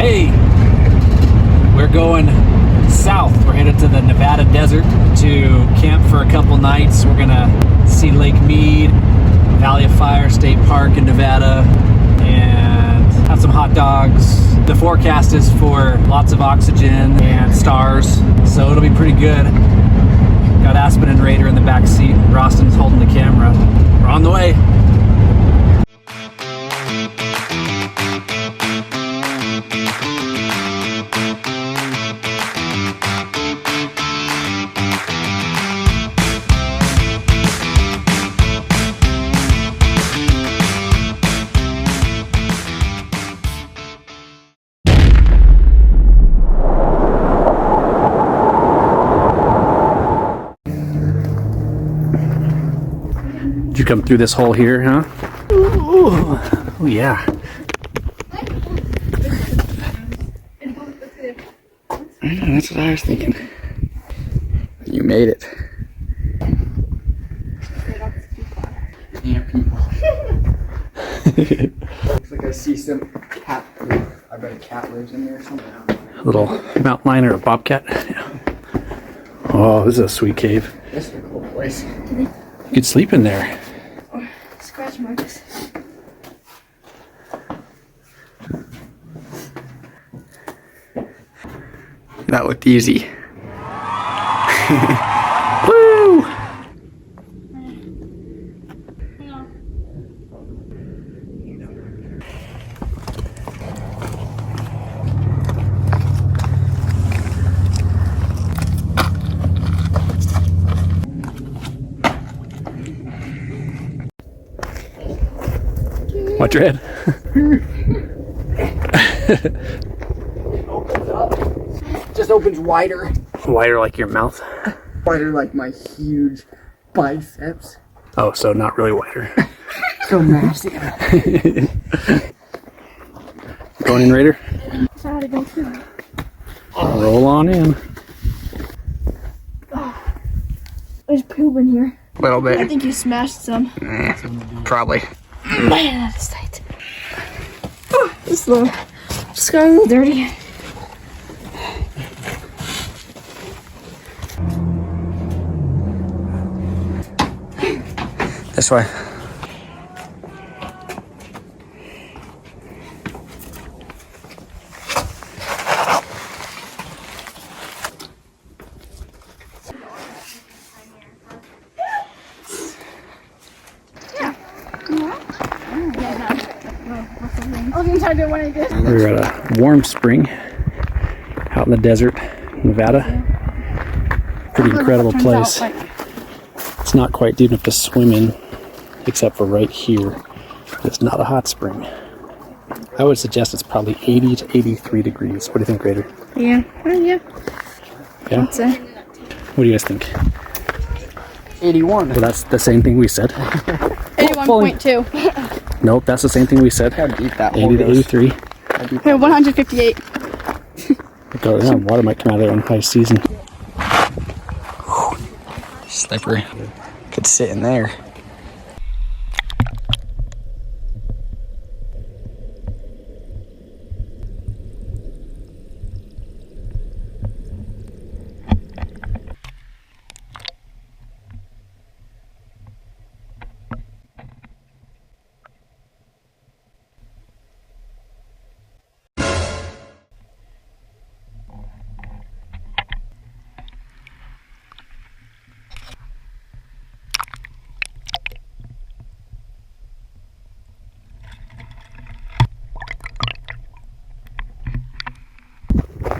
Hey, we're going south. We're headed to the Nevada desert to camp for a couple nights. We're gonna see Lake Mead, Valley of Fire State Park in Nevada, and have some hot dogs. The forecast is for lots of oxygen and stars, so it'll be pretty good. Got Aspen and Raider in the back seat. Roston's holding the camera. We're on the way. Did you come through this hole here, huh? Ooh. Oh yeah. That's what I was thinking. You made it. Yeah, people. Looks like I see some cat poop. I bet a cat lives in there or something. A little mountain lion or a bobcat. Yeah. Oh, this is a sweet cave. This is a cool place. You could sleep in there. Scratch marks. That looked easy. Woo! Watch your head. Opens up. Just opens wider. Wider like your mouth. Wider like my huge biceps. Oh, so not really wider. So massive. Going in, Raider? Sorry, don't feel it. Roll on in. There's poop in here. A little I bit. think you smashed some. Probably. Man, that's tight. Oh, this little just got a little dirty. This way. I was gonna try to do one of this. We're at a warm spring out in the desert, Nevada. Pretty incredible place. It's not quite deep enough to swim in, except for right here. It's not a hot spring. I would suggest it's probably 80 to 83 degrees. What do you think, Raider? Yeah. Yeah. Yeah? I'd say. What do you guys think? 81. Well, that's the same thing we said. 81.2. Nope, that's the same thing we said. How deep that 80 to 83. 158. Yeah, water might come out of there in high season. Slippery. Could sit in there.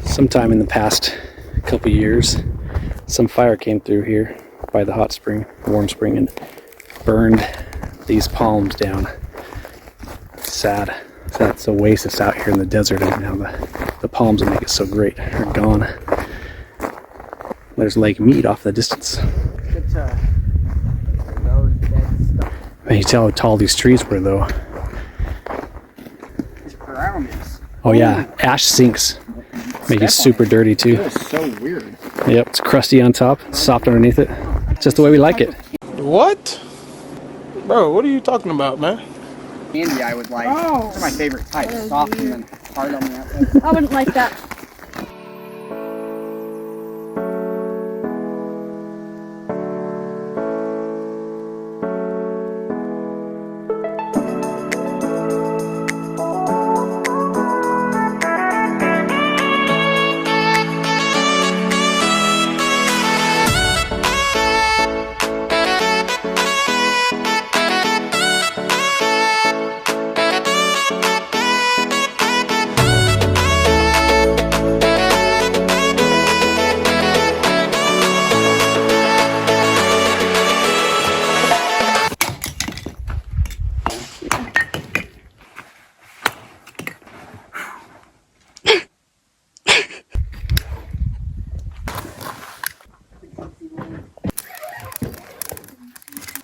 Sometime in the past couple years, some fire came through here by the hot spring, warm spring, and burned these palms down. Sad. So that's an oasis out here in the desert, and now the palms that make it so great are gone. There's Lake Mead off in the distance. Man, you tell how tall these trees were, though. This ground is. Oh yeah, ash sinks. Make it super dirty too. That is so weird. Yep, it's crusty on top, soft underneath it. It's just the way we like it. What? Bro, what are you talking about, man? Candy I would like. Oh. Those are my favorite types. That is Soft weird. and then hard on the outside. I wouldn't like that.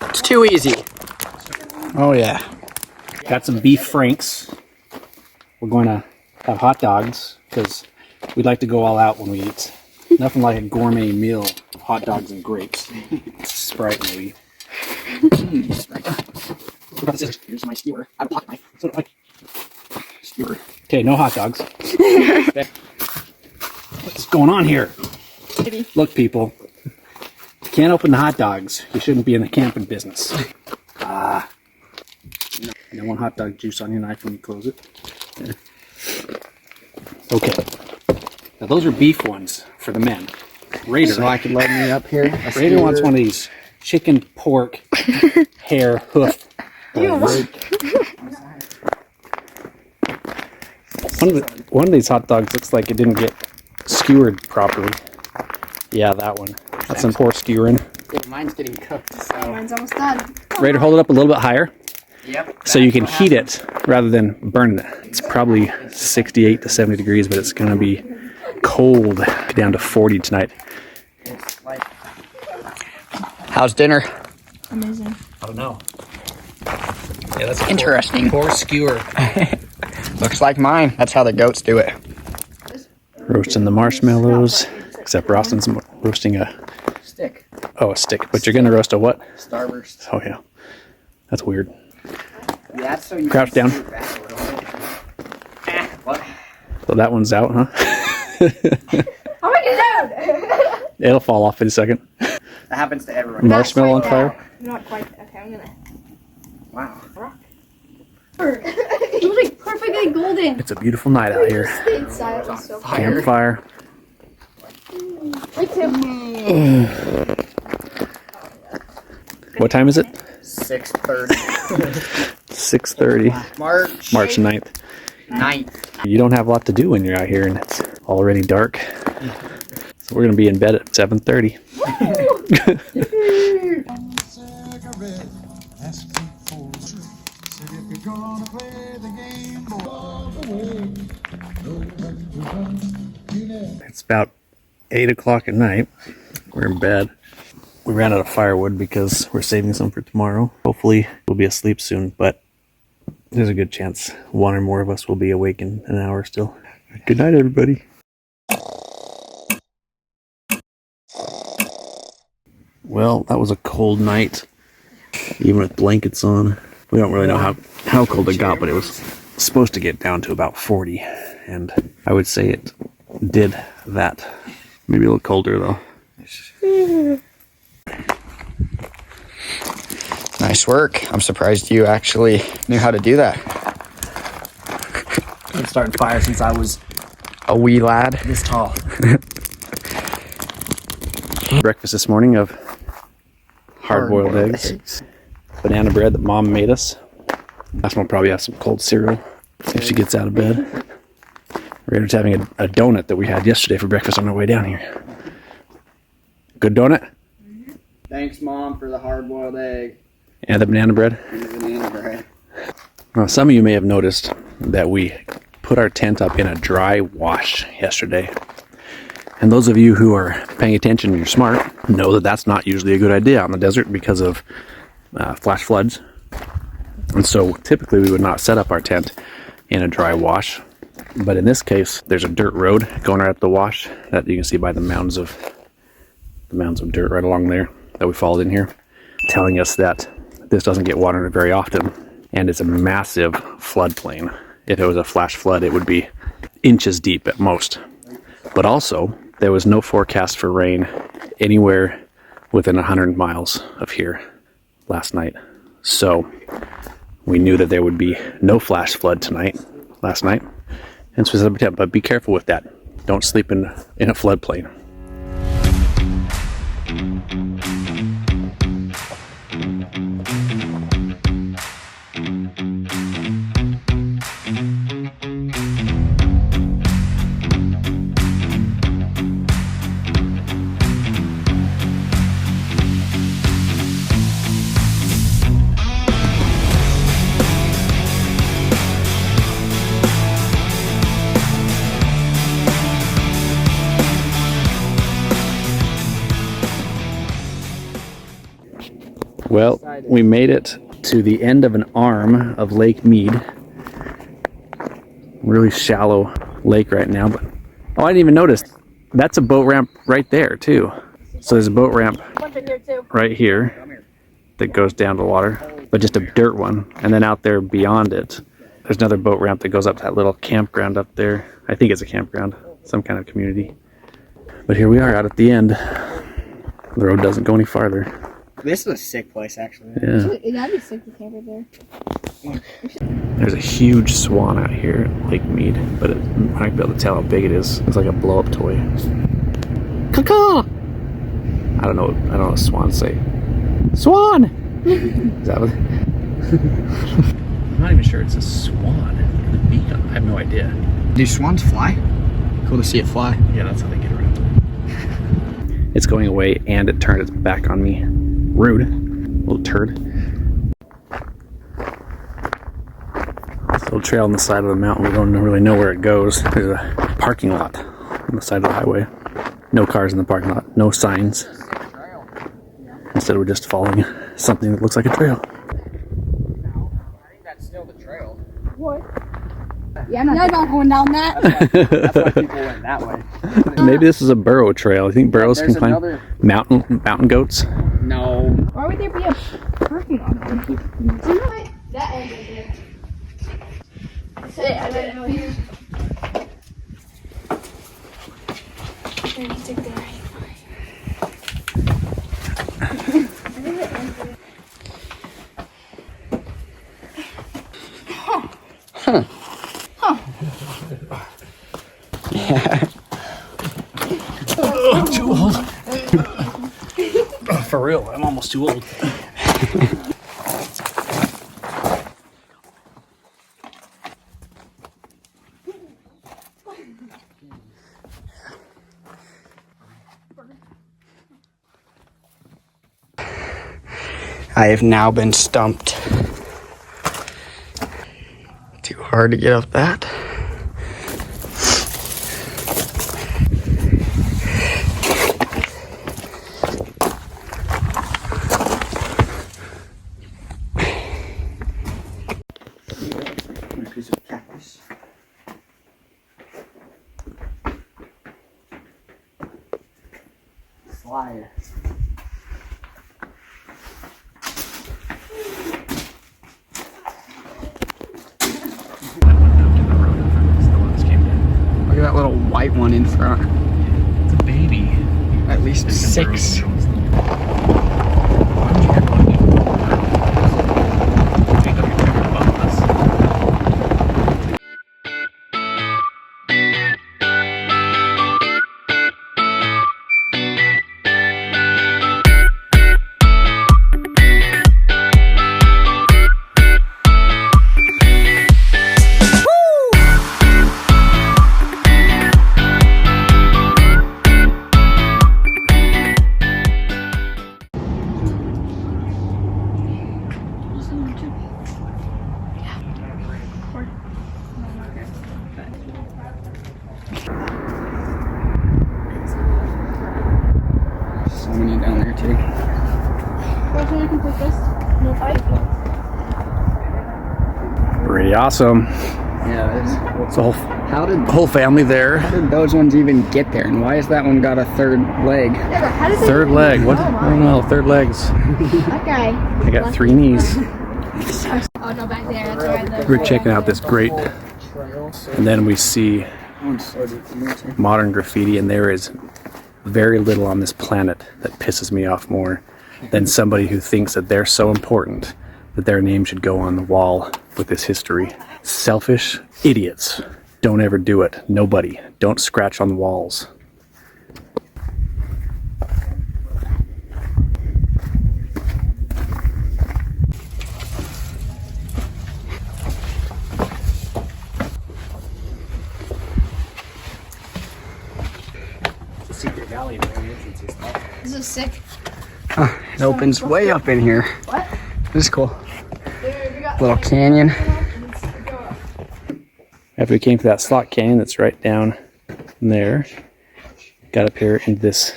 It's too easy. Oh yeah. Got some beef franks. We're going to have hot dogs because we'd like to go all out when we eat. Nothing like a gourmet meal of hot dogs and grapes. Sprite maybe. Here's my skewer. I have a pocket knife. So do I. Skewer. Okay, no hot dogs. What's going on here? Look, people. You can't open the hot dogs. You shouldn't be in the camping business. You don't want hot dog juice on your knife when you close it. Okay. Now those are beef ones for the men. Raider. So I could load me up here. Raider wants one of these chicken, pork, hair, hoof. One of these hot dogs looks like it didn't get skewered properly. Yeah, that one. That's some poor skewering. Mine's getting cooked. So. Mine's almost done. Raider, hold it up a little bit higher Yep. so you can heat it rather than burn it. It's probably 68 to 70 degrees, but it's going to be cold down to 40 tonight. How's dinner? Amazing. I don't know. Yeah, that's Interesting. Poor skewer. Looks like mine. That's how the goats do it. Roasting the marshmallows, except Rostin's roasting a stick. But you're gonna roast a what? Starburst. Oh yeah, that's weird. Yeah, that's so you Crouch can down. scoot back a little bit. What? So that one's out, huh? How am I get down? It'll fall off in a second. That happens to everyone. Marshmallow on fire. Not quite. Okay, I'm gonna. Wow. It was like perfectly golden. It's a beautiful night out here. Stayed silent. So Campfire. like to. What time is it? 6:30. 6:30. March 9th. 9th. You don't have a lot to do when you're out here and it's already dark. So we're gonna be in bed at 7:30. It's about 8 o'clock at night. We're in bed. We ran out of firewood because we're saving some for tomorrow. Hopefully we'll be asleep soon, but there's a good chance one or more of us will be awake in an hour still. Good night, everybody. Well, that was a cold night, even with blankets on. We don't really know how cold it got, but it was supposed to get down to about 40, and I would say it did that. Maybe a little colder though. Nice work. I'm surprised you actually knew how to do that. I've been starting fire since I was A wee lad. this tall. Breakfast this morning of hard-boiled eggs, banana bread that Mom made us. Last one will probably have some cold cereal if she gets out of bed. Raider's having a donut that we had yesterday for breakfast on our way down here. Good donut? Thanks, Mom, for the hard-boiled egg And the banana bread? and the banana bread. Now, some of you may have noticed that we put our tent up in a dry wash yesterday. And those of you who are paying attention and you're smart know that that's not usually a good idea out in the desert because of flash floods. And so typically we would not set up our tent in a dry wash. But in this case, there's a dirt road going right up the wash that you can see by the mounds of dirt right along there that we followed in here, telling us that this doesn't get watered very often. and it's a massive floodplain. If it was a flash flood, it would be inches deep at most. But also, there was no forecast for rain anywhere within 100 miles of here last night. So we knew that there would be no flash flood last night. And so we set up a tent, but be careful with that. Don't sleep in a floodplain. Well, we made it to the end of an arm of Lake Mead. Really shallow lake right now, but oh, I didn't even notice. That's a boat ramp right there too. So there's a boat ramp right here that goes down to the water, but just a dirt one. And then out there beyond it, there's another boat ramp that goes up to that little campground up there. I think it's a campground, some kind of community. But here we are out at the end. The road doesn't go any farther. This is a sick place, actually. Yeah. That'd be sick to camp right there. There's a huge swan out here at Lake Mead, but I'm not gonna be able to tell how big it is. It's like a blow-up toy. Caw-caw! I don't know what swans say. Swan! Is that what? I'm not even sure it's a swan. The beak, I have no idea. Do swans fly? Cool to see it fly. Yeah, that's how they get around. It's going away and it turned its back on me. Rude. Little turd. This little trail on the side of the mountain. We don't really know where it goes. There's a parking lot on the side of the highway. No cars in the parking lot. No signs. Instead, we're just following something that looks like a trail. I think that's still the trail. What? Yeah, I'm not going down that. That's why people went that way. Maybe this is a burro trail. You think burros can climb? Another... Mountain goats? No. Why would there be a parking lot? That end is it. I don't know here. Stick there. Huh. Yeah. Oh, I'm too old. For real, I'm almost too old. I have now been stumped. Too hard to get up that. Piece of cactus. Slide. Look at that little white one in front. It's a baby. At least 6. So many down there too. Watch I can take this. No fight. Pretty awesome. Yeah, It's a how did whole family there. those ones even get there? And why has that one got a third leg? Yeah, but how did they Third even leg. What? go? I don't know. Third legs. That guy. I got 3 knees. Oh no, back there. That's where We're checking out this grate, and then we see modern graffiti, and there is very little on this planet that pisses me off more than somebody who thinks that they're so important that their name should go on the wall with this history. Selfish idiots. Don't ever do it. Nobody. Don't scratch on the walls. Secret Valley, the only entrance is up. This is sick. It opens way up in here. What? This is cool. Dude, we got Little canyon. After we came to that slot canyon that's right down there, got up here into this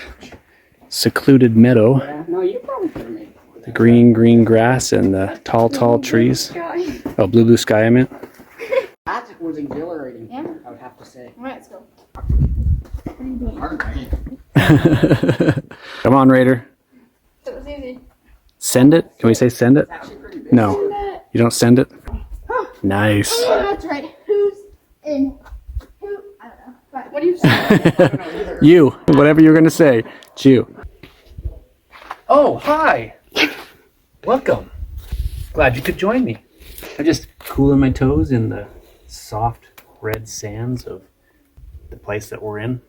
secluded meadow. No, you probably could have made it. The green grass and the tall trees. Oh, blue sky I meant. That was exhilarating. Yeah. I would have to say. Alright, let's go. Hard. Come on, Raider. It was easy. Send it? Can we say send it? Actually pretty big. No. You don't send it? Nice. Oh, that's right. Who's in? Who? I don't know. But what do you say? You. Whatever you're going to say. It's you. Oh, hi. Welcome. Glad you could join me. I'm just cooling my toes in the soft red sands of the place that we're in.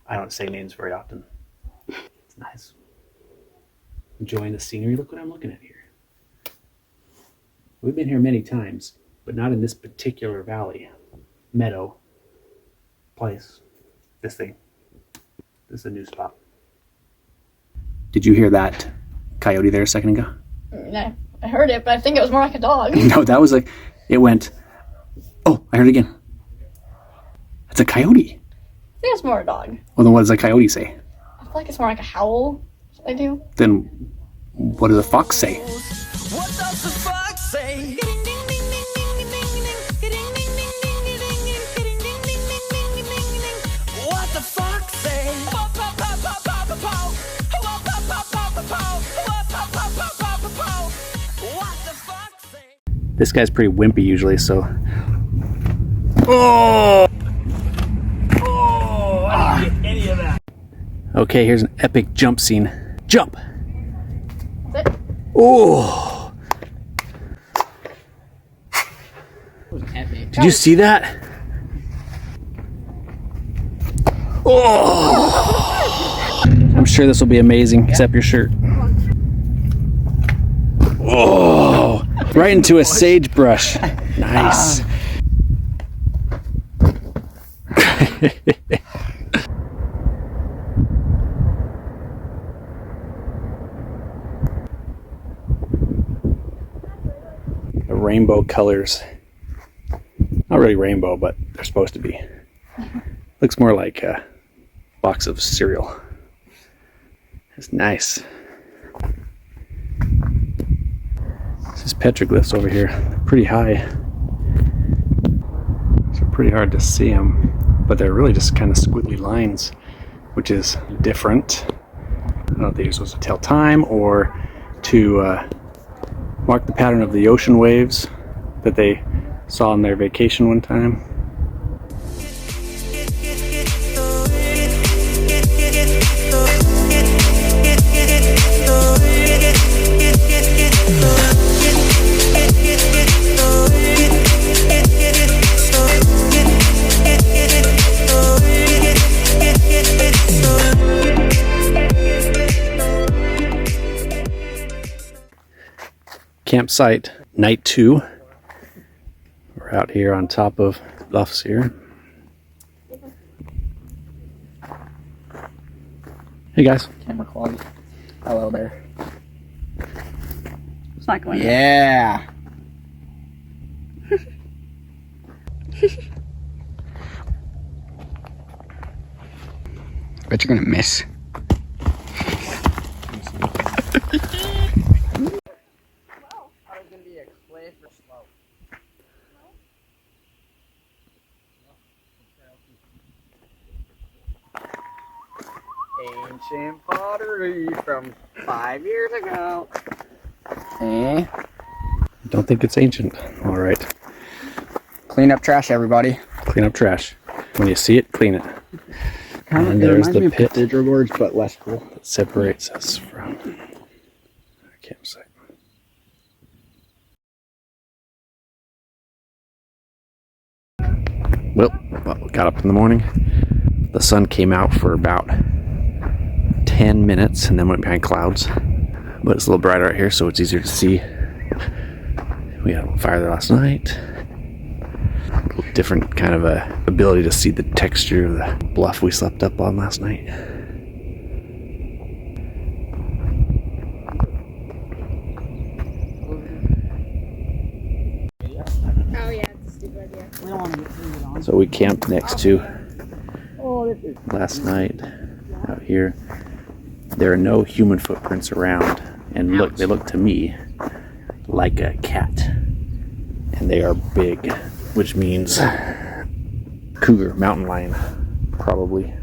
I don't say names very often. It's nice. Enjoying the scenery. Look what I'm looking at here. We've been here many times, but not in this particular valley, meadow, place, this thing. This is a new spot. Did you hear that coyote there a second ago? No, I heard it, but I think it was more like a dog. No, that was like, it went, oh, I heard it again. That's a coyote. I think it's more a dog. Well, then what does a coyote say? I feel like it's more like a howl. That's what they do. Then what does a fox say? What does the fox say? What the fox say? What the fox say? This guy's pretty wimpy usually, so. Oh! Oh, I didn't get any of that. Okay, here's an epic jump scene. Jump! That's it. Oh! Did you see that? Oh! I'm sure this will be amazing, except your shirt. Oh! Right into a sagebrush. Nice. The rainbow colors. Not really rainbow, but they're supposed to be. Looks more like a box of cereal. It's nice. This is petroglyphs over here. They're pretty high. So pretty hard to see them, but they're really just kind of squiggly lines, which is different. I don't know if they're supposed to tell time or to mark the pattern of the ocean waves that they saw on their vacation one time. Campsite night 2. We're out here on top of bluffs here. Hey guys. Camera quality. Hello there. It's not going. Yeah. Bet you're gonna miss. Ancient pottery from 5 years ago. Eh? Don't think it's ancient. All right. Clean up trash, everybody. Clean up trash. When you see it, clean it. Kind And it there's reminds the me of pit. cathedral gorge, but less cool. That separates us from our campsite. Well, we got up in the morning. The sun came out for about 10 minutes and then went behind clouds. But it's a little brighter out here, so it's easier to see. We had a fire there last night. Different kind of a ability to see the texture of the bluff we slept up on last night. Oh yeah, it's a stupid idea. We don't want to get turned on. So we camped next to Oh, this is last night out here. There are no human footprints around, and look, they look to me like a cat, and they are big, which means cougar, mountain lion, probably.